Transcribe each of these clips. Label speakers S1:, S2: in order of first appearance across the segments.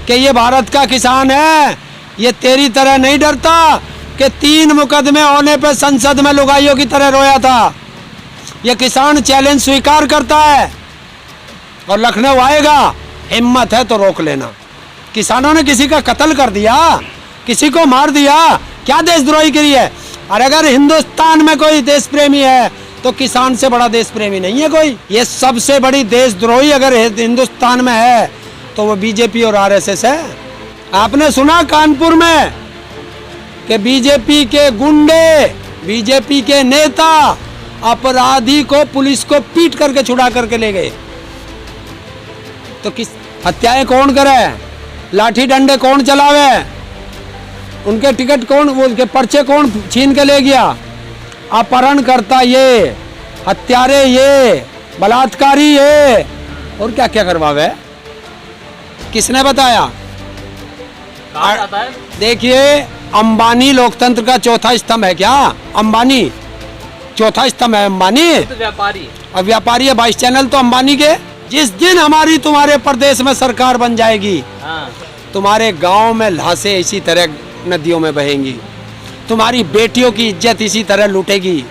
S1: कि ये भारत का किसान है, ये तेरी तरह नहीं डरता कि 3 मुकदमे होने पे संसद में लुगाइयों की तरह रोया था। ये किसान चैलेंज स्वीकार करता है और लखनऊ आएगा, हिम्मत है तो रोक लेना। किसानों ने किसी का कत्ल कर दिया, किसी को मार दिया, क्या देशद्रोही करी है? और अगर हिंदुस्तान में कोई देश प्रेमी है तो किसान से बड़ा देश प्रेमी नहीं है कोई। ये सबसे बड़ी देशद्रोही अगर हिंदुस्तान में है तो वो बीजेपी और आरएसएस है। आपने सुना कानपुर में कि बीजेपी के गुंडे, बीजेपी के नेता अपराधी को पुलिस को पीट करके छुड़ा करके ले गए। तो किस हत्याएं कौन करे, लाठी डंडे कौन चलावे, उनके टिकट कौन, वो उनके पर्चे कौन छीन के ले गया? अपहरण करता ये, हत्यारे ये, बलात्कारी ये, और क्या क्या करवावे? किसने बताया? देखिए, अंबानी लोकतंत्र का चौथा स्तंभ है क्या? अंबानी चौथा स्तंभ है अंबानी।
S2: तो व्यापारी
S1: और व्यापारी है 22 चैनल तो अंबानी के। जिस दिन हमारी तुम्हारे प्रदेश में सरकार बन जाएगी,
S2: हाँ।
S1: तुम्हारे गांव में लाशें इसी तरह नदियों में बहेंगी, तुम्हारी बेटियों की इज्जत इसी तरह लूटेगी।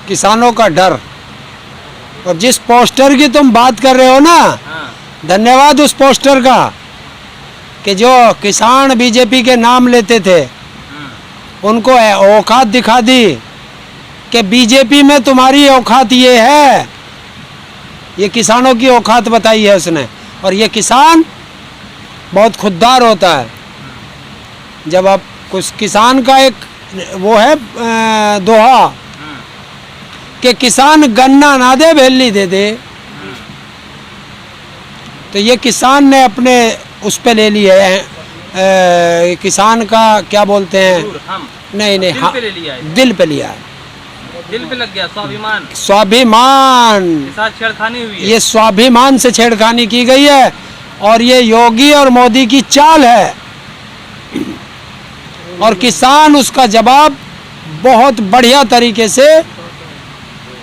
S1: किसानों का डर। और जिस पोस्टर की तुम बात कर रहे हो ना,
S2: हाँ।
S1: धन्यवाद उस पोस्टर का कि जो किसान बीजेपी के नाम लेते थे उनको औकात दिखा दी कि बीजेपी में तुम्हारी औकात ये है। ये किसानों की औकात बताई है उसने। और ये किसान बहुत खुददार होता है। जब आप कुछ किसान का एक वो है दोहा कि किसान गन्ना ना दे भेली दे दे, तो ये किसान ने अपने उस पे ले ली है। किसान का क्या बोलते हैं? नहीं
S2: दिल पे ले लिया है।
S1: दिल पे लिया है,
S2: दिल पे लग गया। स्वाभिमान,
S1: स्वाभिमान
S2: के साथ छेड़खानी हुई है।
S1: ये स्वाभिमान से छेड़खानी की गई है और ये योगी और मोदी की चाल है। और किसान उसका जवाब बहुत बढ़िया तरीके से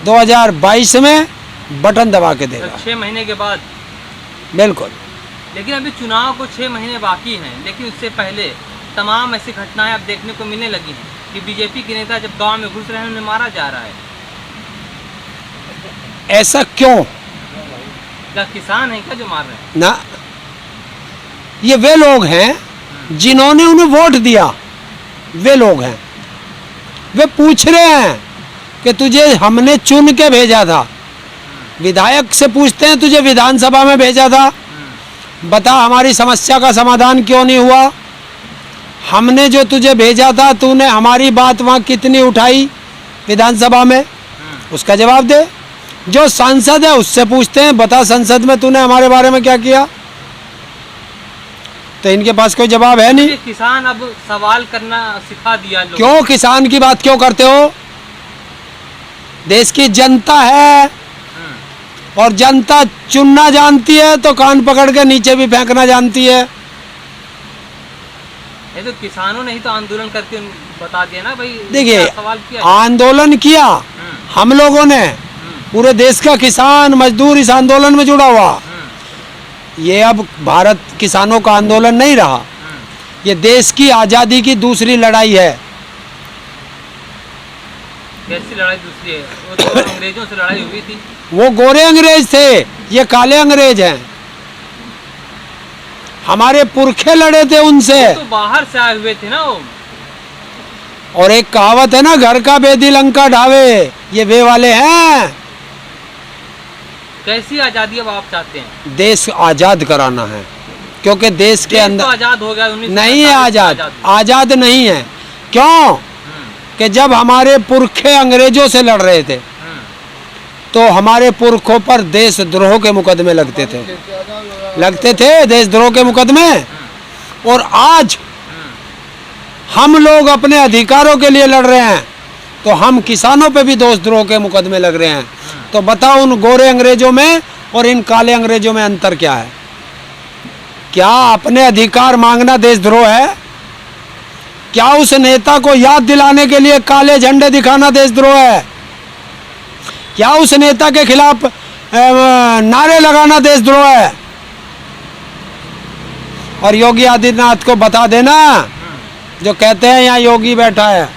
S1: 2022 में बटन दबा के देगा।
S2: 6 महीने के बाद
S1: बिल्कुल।
S2: लेकिन अभी चुनाव को 6 महीने बाकी हैं, लेकिन उससे पहले तमाम ऐसी घटनाएं अब देखने को मिलने लगी हैं कि बीजेपी के नेता जब गांव में घुस रहे हैं उन्हें मारा जा रहा है।
S1: ऐसा क्यों?
S2: क्या किसान है क्या जो मार रहे हैं?
S1: ना, ये वे लोग हैं जिन्होंने उन्हें वोट दिया। वे लोग हैं, वे पूछ रहे हैं कि तुझे हमने चुन के भेजा था। विधायक से पूछते हैं तुझे विधानसभा में भेजा था, बता हमारी समस्या का समाधान क्यों नहीं हुआ? हमने जो तुझे भेजा था तूने हमारी बात वहाँ कितनी उठाई विधानसभा में? उसका जवाब दे। जो सांसद है उससे पूछते हैं बता संसद में तूने हमारे बारे में क्या किया? तो इनके पास कोई जवाब है नहीं।
S2: किसान अब सवाल करना सिखा दिया लोग।
S1: क्यों किसान की बात क्यों करते हो? देश की जनता है और जनता चुनना जानती है तो कान पकड़ के नीचे भी फेंकना जानती है।
S2: ये तो किसानों ने ही तो आंदोलन करके बता दिया ना भाई।
S1: देखिए,
S2: सवाल किया,
S1: आंदोलन किया हम लोगों ने, पूरे देश का किसान मजदूर इस आंदोलन में जुड़ा हुआ। ये अब भारत किसानों का आंदोलन नहीं रहा, ये देश की आज़ादी की दूसरी लड़ाई है।
S2: कैसी लड़ाई दूसरी है? वो तो अंग्रेजों से लड़ाई हुई थी।
S1: वो गोरे अंग्रेज थे, ये काले अंग्रेज हैं। हमारे पुरखे लड़े थे उनसे।
S2: तो बाहर से आए हुए थे ना वो।
S1: और एक कहावत है ना, घर का बेदी लंका ढावे, ये वे वाले हैं।
S2: कैसी आजादी अब आप चाहते हैं?
S1: देश आजाद कराना है, क्योंकि देश के अंदर
S2: तो आजाद हो गया।
S1: नहीं है आजाद, आजाद नहीं है। क्यों? कि जब हमारे पुरखे अंग्रेजों से लड़ रहे थे तो हमारे पुरखों पर देशद्रोह के मुकदमे लगते थे देशद्रोह के मुकदमे। और आज हम लोग अपने अधिकारों के लिए लड़ रहे हैं तो हम किसानों पे भी देशद्रोह के मुकदमे लग रहे हैं। तो बताओ उन गोरे अंग्रेजों में और इन काले अंग्रेजों में अंतर क्या है? क्या अपने अधिकार मांगना देशद्रोह है? क्या उस नेता को याद दिलाने के लिए काले झंडे दिखाना देशद्रोह है? क्या उस नेता के खिलाफ नारे लगाना देशद्रोह है। और योगी आदित्यनाथ को बता देना, जो कहते हैं यहाँ योगी बैठा है,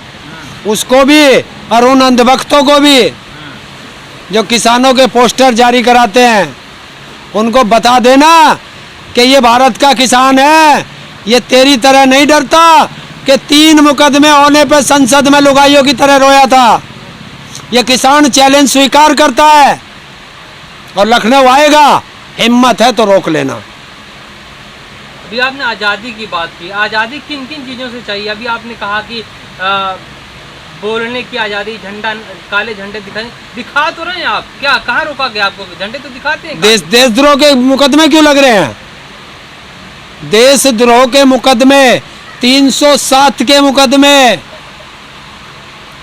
S1: उसको भी और उन अंधभक्तों को भी जो किसानों के पोस्टर जारी कराते हैं, उनको बता देना कि ये भारत का किसान है, ये तेरी तरह नहीं डरता कि 3 मुकदमे होने पे संसद में लुगाइयों की तरह रोया था। ये किसान चैलेंज स्वीकार करता है और लखनऊ आएगा, हिम्मत है तो रोक लेना।
S2: अभी आपने आज़ादी की बात की, आज़ादी किन किन चीज़ों से चाहिए? अभी आपने कहा कि बोलने की आज़ादी, झंडा, काले झंडे दिखा तो रहे हैं आप, क्या कहाँ रोका गया आपको? झंडे तो दिखाते हैं।
S1: देशद्रोह के मुकदमे क्यों लग रहे हैं? देशद्रोह के मुकदमे, 307 के मुकदमे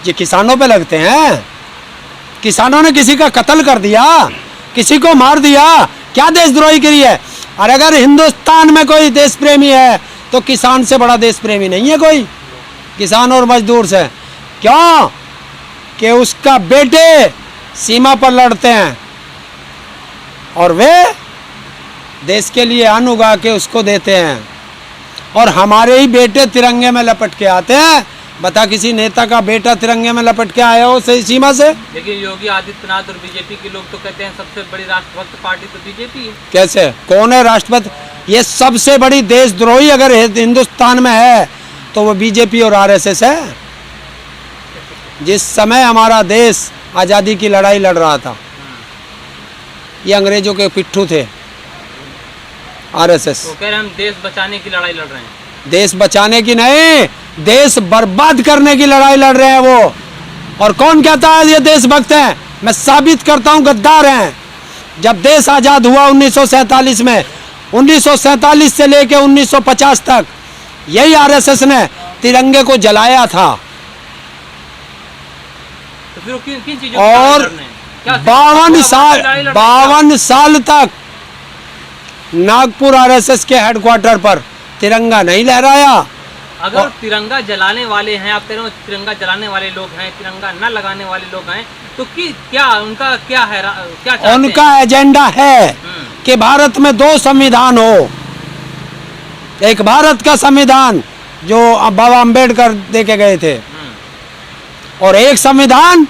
S1: ये किसानों पे लगते हैं। किसानों ने किसी का कत्ल कर दिया, किसी को मार दिया, क्या देशद्रोही करी है? और अगर हिंदुस्तान में कोई देश प्रेमी है तो किसान से बड़ा देश प्रेमी नहीं है कोई, किसान और मजदूर से। क्यों? कि उसका बेटे सीमा पर लड़ते हैं और वे देश के लिए अन्न उगा के उसको देते हैं, और हमारे ही बेटे तिरंगे में लपट के आते हैं। बता किसी नेता का बेटा तिरंगे में लपट के आया हो सही सीमा से? लेकिन
S2: योगी आदित्यनाथ और बीजेपी के लोग तो कहते हैं सबसे बड़ी राष्ट्रभक्त पार्टी तो बीजेपी है।
S1: कैसे? कौन है राष्ट्रभक्त? ये सबसे बड़ी देशद्रोही अगर हिंदुस्तान में है तो वो बीजेपी और आरएसएस है। जिस समय हमारा देश आज़ादी की लड़ाई लड़ रहा था, ये अंग्रेजों के पिट्ठू थे आरएसएस।
S2: तो कह रहे हम देश बचाने की लड़ाई लड़ रहे हैं।
S1: देश बचाने की नहीं, देश बर्बाद करने की लड़ाई लड़ रहे हैं वो। और कौन कहता है ये देशभक्त हैं? मैं साबित करता हूं, गद्दार हैं। जब देश आज़ाद हुआ 1947 में, 1947 से लेकर 1950 तक यही आरएसएस ने तिरंगे को जलाया था।
S2: तो फिर किन चीजों
S1: और 52 साल तक नागपुर आरएसएस के हेडक्वार्टर पर तिरंगा नहीं लहराया।
S2: अगर तिरंगा जलाने वाले हैं, आप कह रहे हो तिरंगा जलाने वाले लोग हैं, तिरंगा न लगाने वाले लोग हैं, तो क्या उनका क्या है, क्या चाहते हैं?
S1: उनका एजेंडा है कि भारत में 2 संविधान हो। एक भारत का संविधान जो बाबा अम्बेडकर देके गए थे, और एक संविधान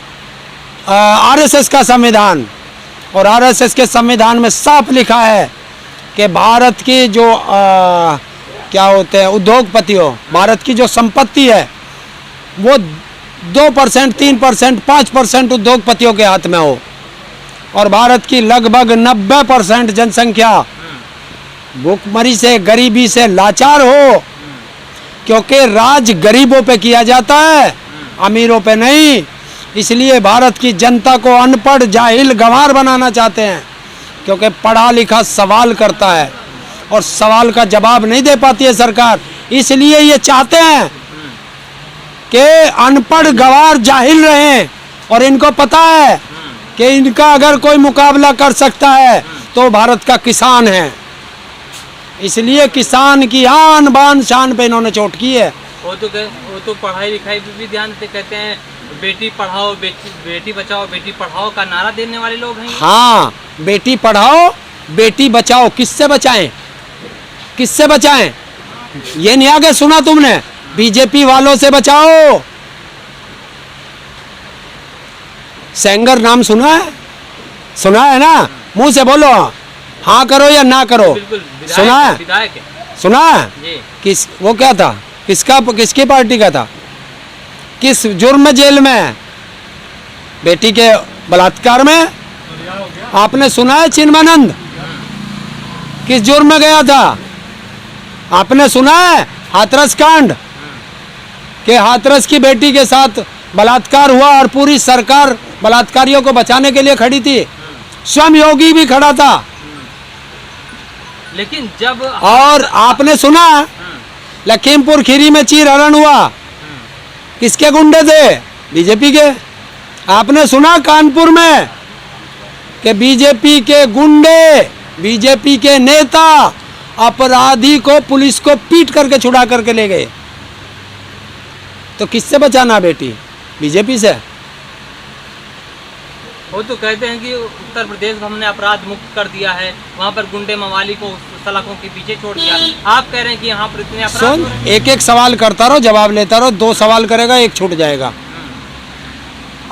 S1: आरएसएस का संविधान। और आरएसएस के संविधान में साफ लिखा है कि भारत की जो क्या होते हैं उद्योगपतियों, भारत की जो संपत्ति है वो 2%, 3%, 5% उद्योगपतियों के हाथ में हो, और भारत की लगभग 90% जनसंख्या भूखमरी से, गरीबी से लाचार हो, क्योंकि राज गरीबों पे किया जाता है, अमीरों पे नहीं। इसलिए भारत की जनता को अनपढ़, जाहिल, गंवार बनाना चाहते हैं, क्योंकि पढ़ा लिखा सवाल करता है और सवाल का जवाब नहीं दे पाती है सरकार। इसलिए ये चाहते हैं कि अनपढ़, गंवार, जाहिल रहें, और इनको पता है कि इनका अगर कोई मुकाबला कर सकता है तो भारत का किसान है। इसलिए किसान की आन बान शान पे इन्होंने चोट की है।
S2: वो तो पढ़ाई लिखाई पे भी ध्यान से कहते हैं, बेटी पढ़ाओ, बेटी बचाओ, बेटी पढ़ाओ का नारा देने वाले लोग हैं।
S1: हाँ, बेटी पढ़ाओ, बेटी बचाओ। किससे बचाएं? किससे बचाएं? ये नहीं आगे सुना तुमने? बीजेपी वालों से बचाओ। सेंगर नाम सुना है? सुना है ना? मुंह से बोलो, हाँ करो या ना करो। सुना है? सुना है? किस, वो क्या था, किसकी पार्टी का था, किस जुर्म में जेल में है? बेटी के बलात्कार में। आपने सुना है चिन्मयानंद किस जुर्म में गया था? आपने सुना है हाथरस कांड के हाथरस की बेटी के साथ बलात्कार हुआ और पूरी सरकार बलात्कारियों को बचाने के लिए खड़ी थी, स्वयं योगी भी खड़ा था।
S2: लेकिन जब
S1: और आपने सुना लखीमपुर खीरी में चीरहरण हुआ, किसके गुंडे थे? बीजेपी के। आपने सुना कानपुर में कि बीजेपी के गुंडे, बीजेपी के नेता अपराधी को, पुलिस को पीट करके छुड़ा करके ले गए। तो किससे बचाना बेटी? बीजेपी से।
S2: वो तो कहते हैं कि उत्तर प्रदेश को हमने अपराध मुक्त कर दिया है, वहाँ पर गुंडे मवाली को सलाखों के पीछे छोड़ दिया। आप कह रहे हैं कि यहाँ पर इतने अपराध हो
S1: सुन,
S2: रहे हैं?
S1: एक एक सवाल करता रहो, जवाब लेता रहो, 2 सवाल करेगा, एक छूट जाएगा।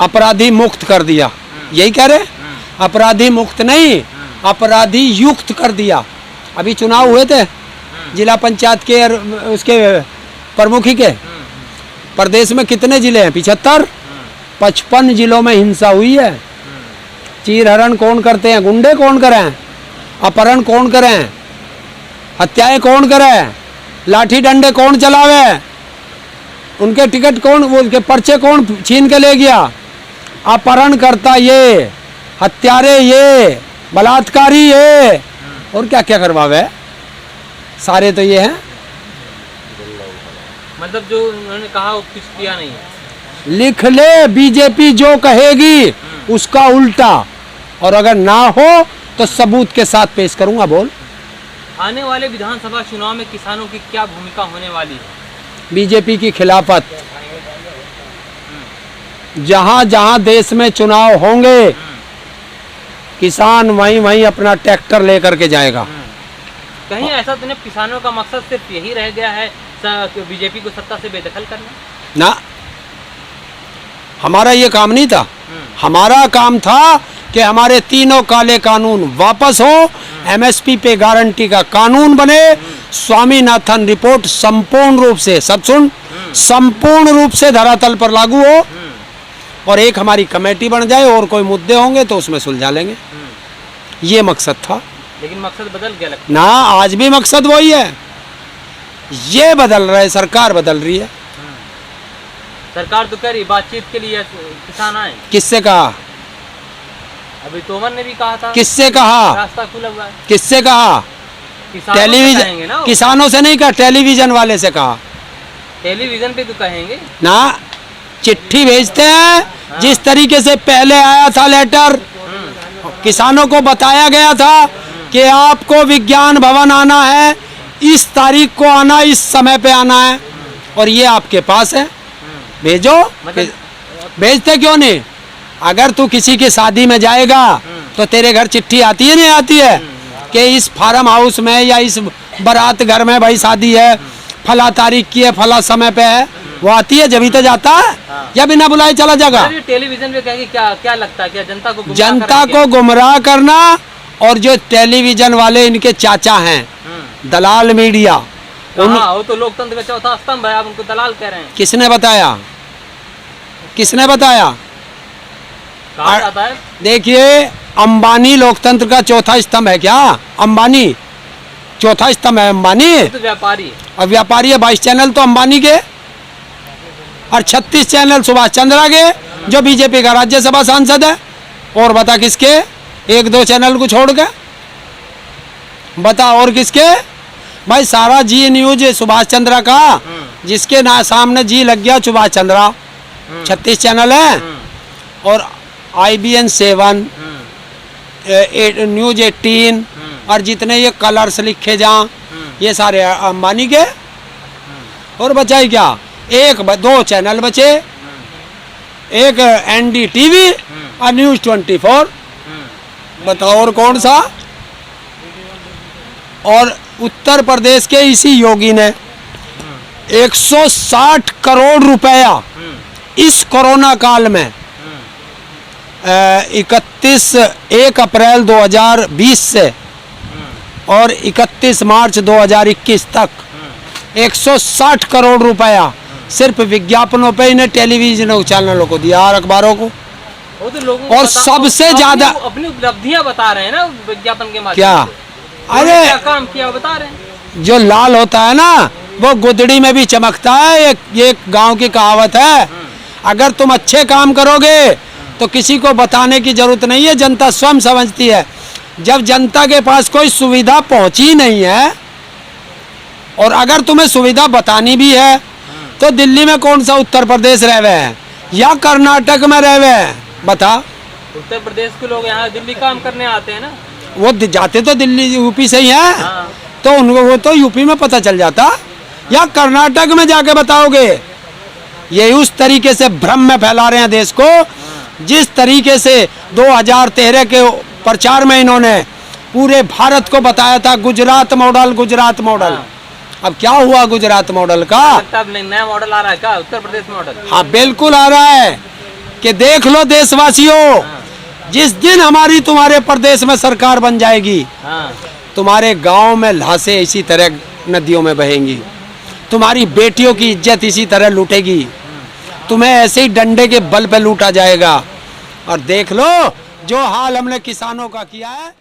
S1: अपराधी मुक्त कर दिया, यही कह रहे? अपराधी मुक्त नहीं, अपराधी युक्त कर दिया। अभी चुनाव हुए थे जिला पंचायत के और उसके प्रमुखी के। प्रदेश में कितने जिले हैं? 75। 55 जिलों में हिंसा हुई है। चीर हरण कौन करते हैं? गुंडे कौन करें? अपहरण कौन करें? हत्याएं कौन करें? लाठी डंडे कौन चलावे? उनके टिकट कौन, वो उनके पर्चे कौन छीन के ले गया? अपहरण करता ये, हत्यारे ये, बलात्कारी ये, और क्या क्या करवावे? सारे तो ये हैं।
S2: मतलब जो उन्होंने कहा वो कुछ किया नहीं है।
S1: लिख ले, बीजेपी जो कहेगी उसका उल्टा, और अगर ना हो तो सबूत के साथ पेश करूंगा। बोल।
S2: आने वाले विधानसभा चुनाव में किसानों की क्या भूमिका होने वाली है?
S1: बीजेपी की खिलाफत। जहां जहां देश में चुनाव होंगे, किसान वहीं वहीं अपना ट्रैक्टर लेकर के जाएगा।
S2: कहीं ऐसा तो नहीं किसानों का मकसद सिर्फ यही रह गया है बीजेपी को सत्ता से बेदखल करना?
S1: ना, हमारा ये काम नहीं था। हमारा काम था कि हमारे तीनों काले कानून वापस हो, एमएसपी पे गारंटी का कानून बने, स्वामीनाथन रिपोर्ट संपूर्ण रूप से, सब सुन, संपूर्ण रूप से धरातल पर लागू हो, और एक हमारी कमेटी बन जाए, और कोई मुद्दे होंगे तो उसमें सुलझा लेंगे। ये मकसद था।
S2: लेकिन मकसद बदल गया लगता
S1: ना, आज भी मकसद वही है। ये बदल रहा है, सरकार बदल रही है।
S2: सरकार तो कह रही बातचीत के लिए किसान आए।
S1: किससे कहा?
S2: अभी तोमर ने भी कहा था।
S1: किससे कहा?
S2: रास्ता खुला हुआ है।
S1: किससे कहा?
S2: किसानों से कहेंगे ना वो।
S1: किसानों से नहीं कहा, टेलीविजन वाले से कहा।
S2: टेलीविजन पे तो कहेंगे
S1: ना, चिट्ठी भेजते हैं जिस तरीके से पहले आया था लेटर, किसानों को बताया गया था कि आपको विज्ञान भवन आना है, इस तारीख को आना, इस समय पे आना है, और ये आपके पास है, भेजो। भेजते क्यों नहीं? अगर तू किसी की शादी में जाएगा तो तेरे घर चिट्ठी आती है, नहीं आती है, कि इस फार्म हाउस में या इस बारात घर में भाई शादी है, फला तारीख की है, फला समय पे है, वो आती है, जब ही तो जाता है, या बिना बुलाए चला जाएगा?
S2: टेलीविजन पे कहेंगे क्या क्या लगता है, क्या
S1: जनता को गुमराह करना? और जो टेलीविजन वाले इनके चाचा हैं, दलाल मीडिया,
S2: वो तो लोकतंत्र का चौथा स्तंभ है, आप उनको दलाल कह रहे हैं।
S1: किसने बताया? किसने बताया?
S2: कहा जाता है।
S1: देखिए, अंबानी लोकतंत्र का चौथा स्तंभ है क्या? अंबानी चौथा स्तंभ है? अंबानी
S2: तो व्यापारी है।
S1: और व्यापारी है। 22 चैनल तो अंबानी के, और 36 चैनल सुभाष चंद्रा के, जो बीजेपी का राज्यसभा सांसद है। और बता किसके? 1-2 चैनल को छोड़ के बता, और किसके? भाई सारा जी न्यूज सुभाष चंद्रा का, जिसके ना सामने जी लग गया सुभाष चंद्रा। 36 चैनल है, और IBN 7, न्यूज 18, और जितने ये कलर्स लिखे जा, ये सारे अंबानी के। और बचा ही क्या? 1-2 चैनल बचे, एक NDTV और न्यूज 24। बताओ और कौन सा? और उत्तर प्रदेश के इसी योगी ने 160 करोड़ रुपया इस कोरोना काल में 1 अप्रैल 2020 से और 31 मार्च 2021 तक 160 करोड़ रुपया सिर्फ विज्ञापनों पे इन्हें टेलीविजन चैनलों को दिया और अखबारों को।
S2: वो तो लोगों
S1: और सबसे ज्यादा
S2: अपनी उपलब्धियां बता रहे हैं ना विज्ञापन के माध्यम
S1: क्या?
S2: से।
S1: अरे
S2: क्या काम किया बता रहे हैं।
S1: जो लाल होता है ना, वो गुदड़ी में भी चमकता है। ये गांव की कहावत है। अगर तुम अच्छे काम करोगे तो किसी को बताने की जरूरत नहीं है, जनता स्वयं समझती है। जब जनता के पास कोई सुविधा पहुंची नहीं है, और अगर तुम्हें सुविधा बतानी भी है, तो दिल्ली में कौन सा उत्तर प्रदेश रह गए हैं या कर्नाटक में रह गए हैं? बता।
S2: उत्तर प्रदेश के लोग यहाँ दिल्ली काम करने आते हैं ना।
S1: वो जाते तो दिल्ली यूपी से ही है।
S2: हाँ।
S1: तो उनको वो तो यूपी में पता चल जाता, या कर्नाटक में जाके बताओगे? ये उस तरीके से भ्रम में फैला रहे हैं देश को। जिस तरीके से 2013 के प्रचार में इन्होंने पूरे भारत को बताया था गुजरात मॉडल, गुजरात मॉडल।
S2: हाँ।
S1: अब क्या हुआ गुजरात मॉडल का?
S2: तब नया मॉडल आ रहा है क्या, उत्तर प्रदेश मॉडल?
S1: हाँ बिल्कुल आ रहा है कि देख लो देशवासियों, जिस दिन हमारी तुम्हारे प्रदेश में सरकार बन जाएगी,
S2: हाँ।
S1: तुम्हारे गांव में लाशें इसी तरह नदियों में बहेंगी, तुम्हारी बेटियों की इज्जत इसी तरह लूटेगी, तुम्हें ऐसे ही डंडे के बल पे लूटा जाएगा। और देख लो जो हाल हमने किसानों का किया है।